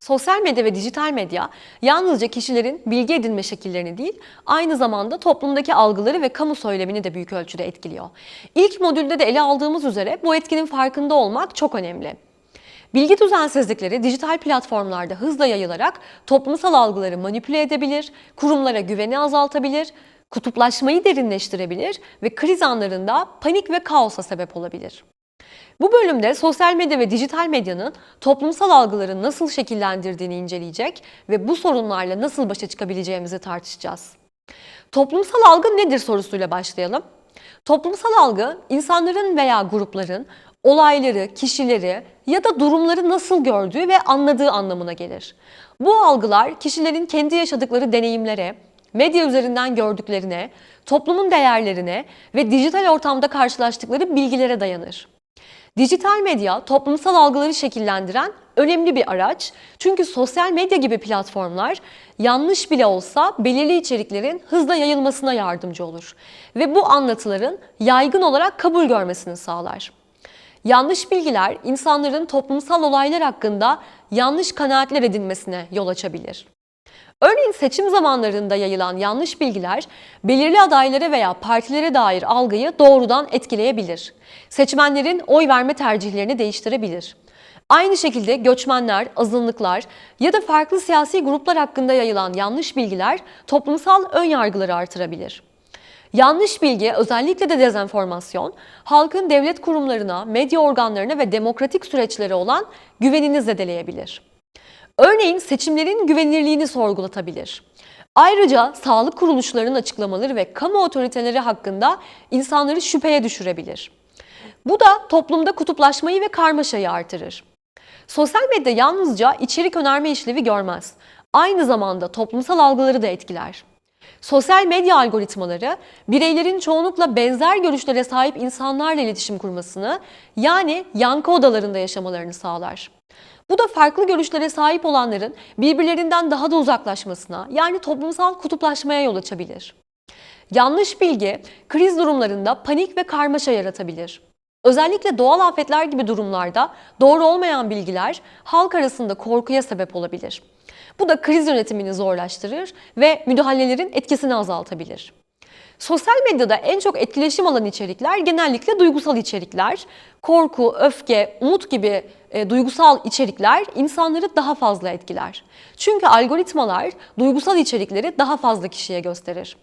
Sosyal medya ve dijital medya yalnızca kişilerin bilgi edinme şekillerini değil, aynı zamanda toplumdaki algıları ve kamu söylemini de büyük ölçüde etkiliyor. İlk modülde de ele aldığımız üzere bu etkinin farkında olmak çok önemli. Bilgi düzensizlikleri dijital platformlarda hızla yayılarak toplumsal algıları manipüle edebilir, kurumlara güveni azaltabilir, kutuplaşmayı derinleştirebilir ve kriz anlarında panik ve kaosa sebep olabilir. Bu bölümde sosyal medya ve dijital medyanın toplumsal algıları nasıl şekillendirdiğini inceleyecek ve bu sorunlarla nasıl başa çıkabileceğimizi tartışacağız. Toplumsal algı nedir sorusuyla başlayalım. Toplumsal algı, insanların veya grupların olayları, kişileri ya da durumları nasıl gördüğü ve anladığı anlamına gelir. Bu algılar kişilerin kendi yaşadıkları deneyimlere, medya üzerinden gördüklerine, toplumun değerlerine ve dijital ortamda karşılaştıkları bilgilere dayanır. Dijital medya toplumsal algıları şekillendiren önemli bir araç. Çünkü sosyal medya gibi platformlar yanlış bile olsa belirli içeriklerin hızla yayılmasına yardımcı olur ve bu anlatıların yaygın olarak kabul görmesini sağlar. Yanlış bilgiler insanların toplumsal olaylar hakkında yanlış kanaatler edinmesine yol açabilir. Örneğin seçim zamanlarında yayılan yanlış bilgiler belirli adaylara veya partilere dair algıyı doğrudan etkileyebilir. Seçmenlerin oy verme tercihlerini değiştirebilir. Aynı şekilde göçmenler, azınlıklar ya da farklı siyasi gruplar hakkında yayılan yanlış bilgiler toplumsal önyargıları artırabilir. Yanlış bilgi, özellikle de dezenformasyon, halkın devlet kurumlarına, medya organlarına ve demokratik süreçlere olan güvenini zedeleyebilir. Örneğin seçimlerin güvenilirliğini sorgulatabilir. Ayrıca sağlık kuruluşlarının açıklamaları ve kamu otoriteleri hakkında insanları şüpheye düşürebilir. Bu da toplumda kutuplaşmayı ve karmaşayı artırır. Sosyal medya yalnızca içerik önerme işlevi görmez. Aynı zamanda toplumsal algıları da etkiler. Sosyal medya algoritmaları bireylerin çoğunlukla benzer görüşlere sahip insanlarla iletişim kurmasını, yani yankı odalarında yaşamalarını sağlar. Bu da farklı görüşlere sahip olanların birbirlerinden daha da uzaklaşmasına, yani toplumsal kutuplaşmaya yol açabilir. Yanlış bilgi, kriz durumlarında panik ve karmaşa yaratabilir. Özellikle doğal afetler gibi durumlarda doğru olmayan bilgiler halk arasında korkuya sebep olabilir. Bu da kriz yönetimini zorlaştırır ve müdahalelerin etkisini azaltabilir. Sosyal medyada en çok etkileşim alan içerikler genellikle duygusal içerikler. Korku, öfke, umut gibi duygusal içerikler insanları daha fazla etkiler. Çünkü algoritmalar duygusal içerikleri daha fazla kişiye gösterir.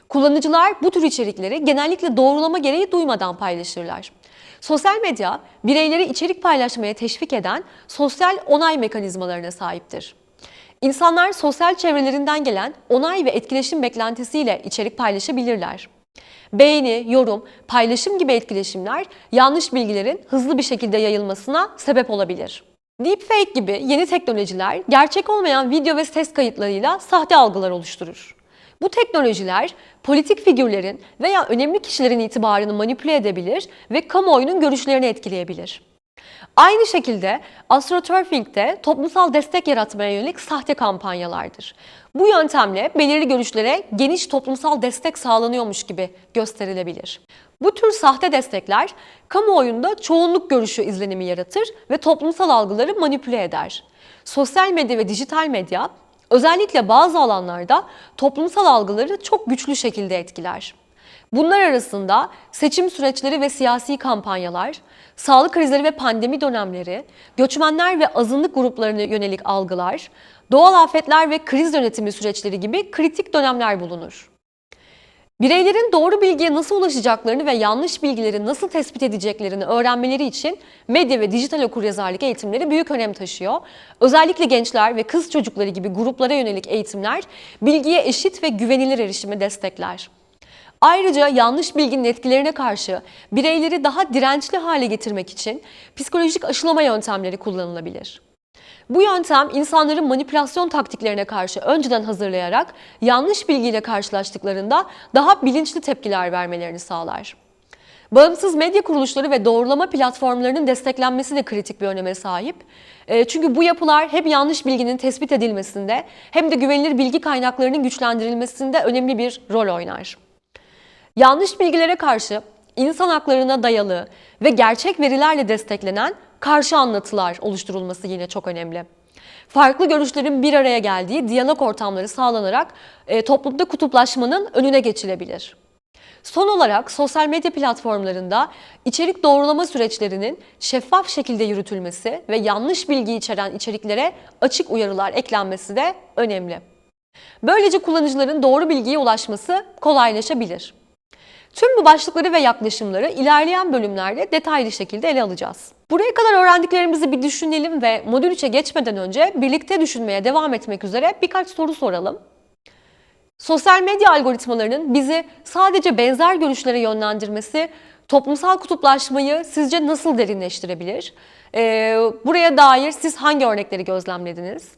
Kullanıcılar bu tür içerikleri genellikle doğrulama gereği duymadan paylaşırlar. Sosyal medya, bireyleri içerik paylaşmaya teşvik eden sosyal onay mekanizmalarına sahiptir. İnsanlar sosyal çevrelerinden gelen onay ve etkileşim beklentisiyle içerik paylaşabilirler. Beğeni, yorum, paylaşım gibi etkileşimler yanlış bilgilerin hızlı bir şekilde yayılmasına sebep olabilir. Deepfake gibi yeni teknolojiler gerçek olmayan video ve ses kayıtlarıyla sahte algılar oluşturur. Bu teknolojiler politik figürlerin veya önemli kişilerin itibarını manipüle edebilir ve kamuoyunun görüşlerini etkileyebilir. Aynı şekilde astroturfing de toplumsal destek yaratmaya yönelik sahte kampanyalardır. Bu yöntemle belirli görüşlere geniş toplumsal destek sağlanıyormuş gibi gösterilebilir. Bu tür sahte destekler kamuoyunda çoğunluk görüşü izlenimi yaratır ve toplumsal algıları manipüle eder. Sosyal medya ve dijital medya özellikle bazı alanlarda toplumsal algıları çok güçlü şekilde etkiler. Bunlar arasında seçim süreçleri ve siyasi kampanyalar, sağlık krizleri ve pandemi dönemleri, göçmenler ve azınlık gruplarına yönelik algılar, doğal afetler ve kriz yönetimi süreçleri gibi kritik dönemler bulunur. Bireylerin doğru bilgiye nasıl ulaşacaklarını ve yanlış bilgileri nasıl tespit edeceklerini öğrenmeleri için medya ve dijital okuryazarlık eğitimleri büyük önem taşıyor. Özellikle gençler ve kız çocukları gibi gruplara yönelik eğitimler bilgiye eşit ve güvenilir erişimi destekler. Ayrıca yanlış bilginin etkilerine karşı bireyleri daha dirençli hale getirmek için psikolojik aşılama yöntemleri kullanılabilir. Bu yöntem insanların manipülasyon taktiklerine karşı önceden hazırlayarak yanlış bilgiyle karşılaştıklarında daha bilinçli tepkiler vermelerini sağlar. Bağımsız medya kuruluşları ve doğrulama platformlarının desteklenmesi de kritik bir öneme sahip. Çünkü bu yapılar hem yanlış bilginin tespit edilmesinde hem de güvenilir bilgi kaynaklarının güçlendirilmesinde önemli bir rol oynar. Yanlış bilgilere karşı insan haklarına dayalı ve gerçek verilerle desteklenen karşı anlatılar oluşturulması yine çok önemli. Farklı görüşlerin bir araya geldiği diyalog ortamları sağlanarak toplumda kutuplaşmanın önüne geçilebilir. Son olarak sosyal medya platformlarında içerik doğrulama süreçlerinin şeffaf şekilde yürütülmesi ve yanlış bilgi içeren içeriklere açık uyarılar eklenmesi de önemli. Böylece kullanıcıların doğru bilgiye ulaşması kolaylaşabilir. Tüm bu başlıkları ve yaklaşımları ilerleyen bölümlerde detaylı şekilde ele alacağız. Buraya kadar öğrendiklerimizi bir düşünelim ve modül 3'e geçmeden önce birlikte düşünmeye devam etmek üzere birkaç soru soralım. Sosyal medya algoritmalarının bizi sadece benzer görüşlere yönlendirmesi toplumsal kutuplaşmayı sizce nasıl derinleştirebilir? Buraya dair siz hangi örnekleri gözlemlediniz?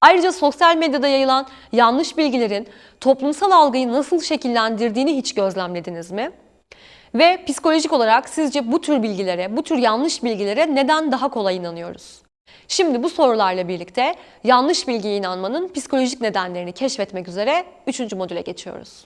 Ayrıca sosyal medyada yayılan yanlış bilgilerin toplumsal algıyı nasıl şekillendirdiğini hiç gözlemlediniz mi? Ve psikolojik olarak sizce bu tür bilgilere, bu tür yanlış bilgilere neden daha kolay inanıyoruz? Şimdi bu sorularla birlikte yanlış bilgiye inanmanın psikolojik nedenlerini keşfetmek üzere 3. modüle geçiyoruz.